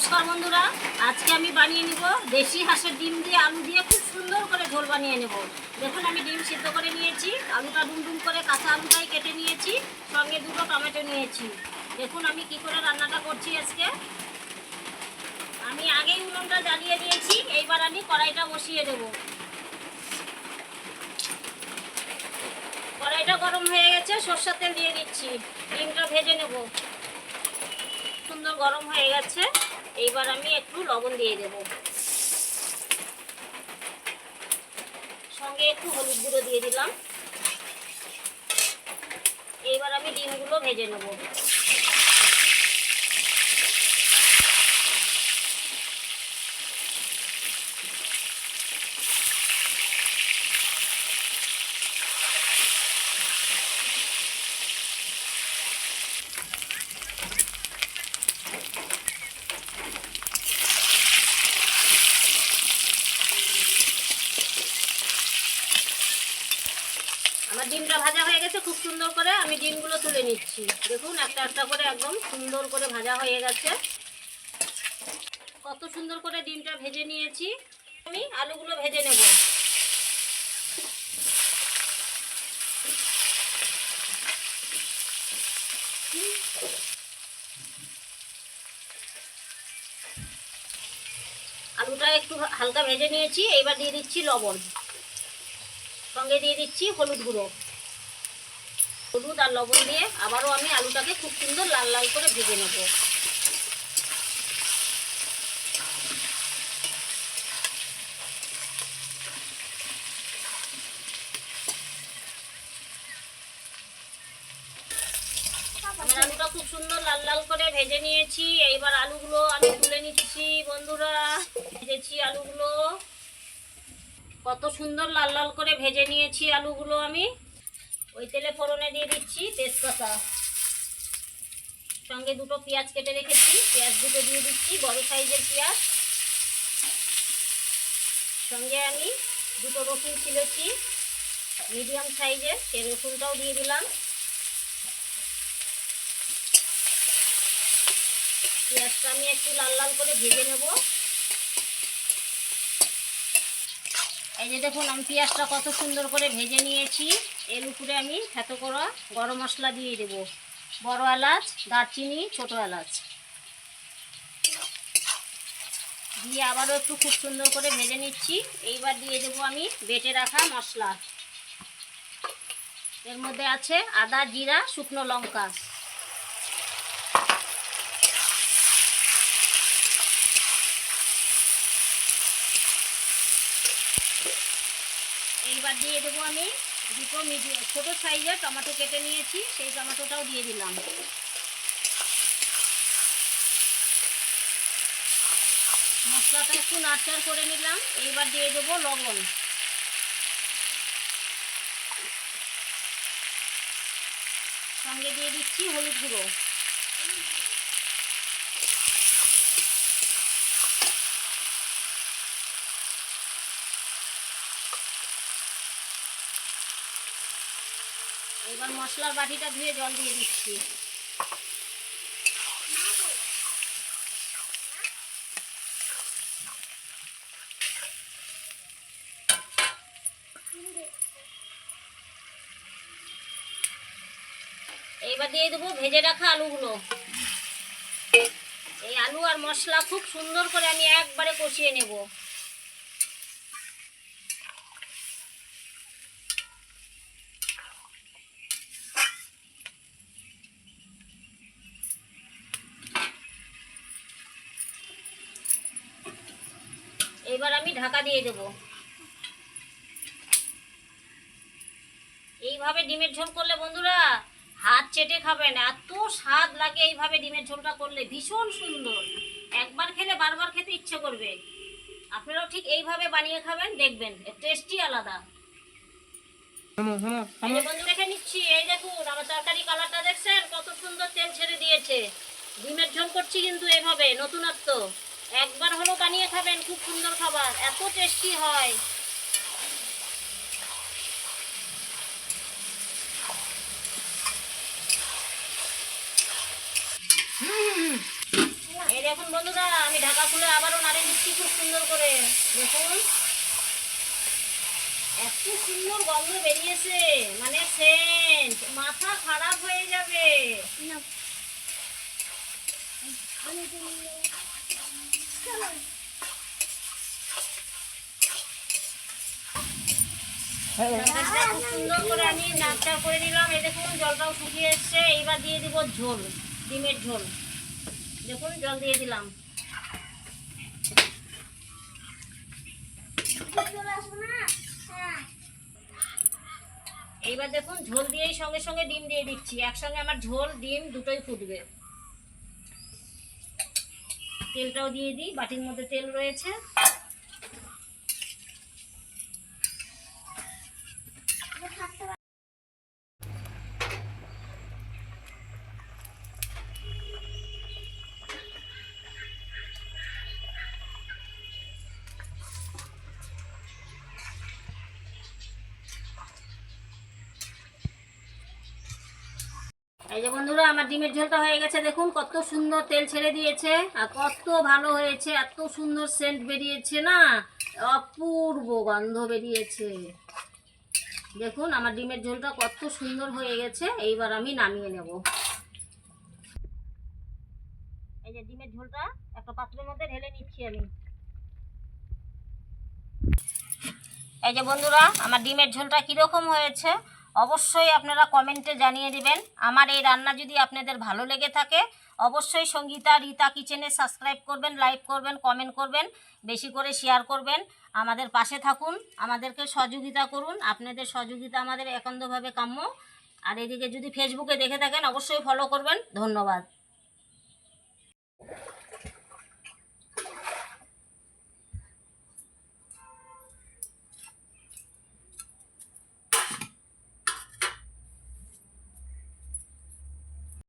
নমস্কার বন্ধুরা, আজকে আমি বানিয়ে নিব দেশি হাঁসের ডিম দিয়ে আলু দিয়ে খুব সুন্দর করে ঝোল বানিয়ে নেব। দেখুন আমি ডিম সিদ্ধ করে নিয়েছি, আলুটা ডুমডুম করে কাঁচা আলুটাই কেটে নিয়েছি, সঙ্গে দুটো টমেটো নিয়েছি। দেখুন আমি কি করে রান্নাটা করছি আজকে। আমি আগেই উনুনটা জ্বালিয়ে দিয়েছি, এইবার আমি কড়াইটা বসিয়ে দেব। কড়াইটা গরম হয়ে গেছে, সরষের তেল দিয়ে দিচ্ছি, ডিমটা ভেজে নেব। সুন্দর গরম হয়ে গেছে, এইবার আমি একটু লবণ দিয়ে দেব, সঙ্গে একটু হলুদ গুঁড়ো দিয়ে দিলাম। এইবার আমি ডিমগুলো ভেজে নেব। আমার ডিমটা ভাজা হয়ে গেছে খুব সুন্দর করে, আমি ডিমগুলো তুলে নিচ্ছি। দেখুন একটা একটা করে একদম সুন্দর করে ভাজা হয়ে গেছে। কত সুন্দর করে ডিমটা ভেজে নিয়েছি। আমি আলুগুলো ভেজে নেব। আলুটা একটু হালকা ভেজে নিয়েছি, এইবার দিয়ে দিচ্ছি লবণ, সঙ্গে দিয়ে দিচ্ছি হলুদ গুঁড়ো। হলুদ আর লবণ দিয়ে আবারও আমি আলুটাকে খুব সুন্দর লাল লাল করে ভেজে নেব। আমার আলুটা খুব সুন্দর লাল লাল করে ভেজে নিয়েছি, এইবার আলুগুলো আমি তুলে নিচ্ছি। বন্ধুরা, ভেজেছি আলুগুলো, কত সুন্দর লাল লাল করে ভেজে নিয়েছি আলুগুলো। আমি ওই তেলে ফোড়নে দিয়ে দিচ্ছি তেজপাতা, সঙ্গে দুটো পেঁয়াজ কেটে রেখেছি, পেঁয়াজ দুটো দিয়ে দিচ্ছি, বড় সাইজের পেঁয়াজ। সঙ্গে আমি দুটো রসুন ছিলেছি মিডিয়াম সাইজের, সেই রসুনটাও দিয়ে দিলাম। পেঁয়াজটা আমি একটু লাল লাল করে ভেজে নেব। এই যে দেখুন আমি পেঁয়াজটা কত সুন্দর করে ভেজে নিয়েছি। এর উপরে আমি থেতো করা গরম মশলা দিয়ে দেব, বড় এলাচ, দারচিনি, ছোট এলাচ দিয়ে আবারও একটু খুব সুন্দর করে ভেজে নিচ্ছি। এইবার দিয়ে দেবো আমি বেটে রাখা মশলা। এর মধ্যে আছে আদা, জিরা, শুকনো লঙ্কা। এইবার দিয়ে দেবো আমি দুটো ছোটো সাইজের টমেটো কেটে নিয়েছি, সেই টমেটোটাও দিয়ে দিলাম। মশলাটা একটু নাড়চাড় করে নিলাম। এইবার দিয়ে দেবো লবণ, সঙ্গে দিয়ে দিচ্ছি হলুদ গুঁড়ো। এবার মশলার বাটিটা ধুয়ে জল দিয়ে দিচ্ছি। এইবার দিয়ে দেবো ভেজে রাখা আলুগুলো। এই আলু আর মশলা খুব সুন্দর করে আমি একবারে কষিয়ে নেব। এবার আমি ঢাকা দিয়ে দেব। এইভাবে ডিমের ঝোল করলে বন্ধুরা হাত চেটে খাবেন, এত স্বাদ লাগে। এইভাবে ডিমের ঝোলটা করলে ভীষণ সুন্দর, একবার খেলে বারবার খেতে ইচ্ছে করবে। আপনারাও ঠিক এইভাবে বানিয়ে খাবেন, দেখবেন টেস্টই আলাদা। বন্ধু দেখে নিচ্ছি, এই দেখুন আমার তরকারি কালারটা দেখছেন, কত সুন্দর তেল ছেড়ে দিয়েছে। ডিমের ঝোল করছি কিন্তু এভাবে, নতুনত্ব। একবার হলো বানিয়ে খাবেন, খুব সুন্দর খাবার, এত টেস্টি হয়। এই দেখুন বন্ধুরা আমি ঢাকা খুলে আবারও নাড়ে দিচ্ছি খুব সুন্দর করে। দেখুন এত সুন্দর গন্ধ বেরিয়েছে, মানে সেন্ট, মাথা খারাপ হয়ে যাবে। খুব সুন্দর করে আমি নাড়টা করে নিলাম। এই দেখুন জলটাও শুকিয়ে এসছে। এইবার দিয়ে দিব ঝোল, ডিমের ঝোল। দেখুন জল দিয়ে দিলাম। এইবার দেখুন ঝোল দিয়েই সঙ্গে সঙ্গে ডিম দিয়ে দিচ্ছি। একসঙ্গে আমার ঝোল ডিম দুটোই ফুটবে। তেলটাও দিয়ে দিই, বাটির মধ্যে তেল রয়েছে। এই যে বন্ধুরা আমার ডিমের ঝোলটা হয়ে গেছে। দেখুন কত সুন্দর তেল ছেড়ে দিয়েছে আর কত ভালো হয়েছে, এত সুন্দর সেন্ট বেরিয়েছে না, অপূর্ব গন্ধ বেরিয়েছে। দেখুন আমার ডিমের ঝোলটা কত সুন্দর হয়ে গেছে। এইবার আমি নামিয়ে নেব। এই যে ডিমের ঝোলটা একটা পাত্রের মধ্যে ঢেলে নিচ্ছি আমি। এই যে বন্ধুরা আমার ডিমের ঝোলটা কীরকম হয়েছে অবশ্যই আপনারা কমেন্টে জানিয়ে দিবেন। আমার এই রান্না যদি আপনাদের ভালো লেগে থাকে অবশ্যই সঙ্গীতা রীতা কিচেনে সাবস্ক্রাইব করবেন, লাইক করবেন, কমেন্ট করবেন, বেশি করে শেয়ার করবেন। আমাদের পাশে থাকুন, আমাদেরকে সহযোগিতা করুন। আপনাদের সহযোগিতা আমাদের একান্তভাবে কাম্য। আর এদিকে যদি ফেসবুকে দেখে থাকেন অবশ্যই ফলো করবেন। ধন্যবাদ।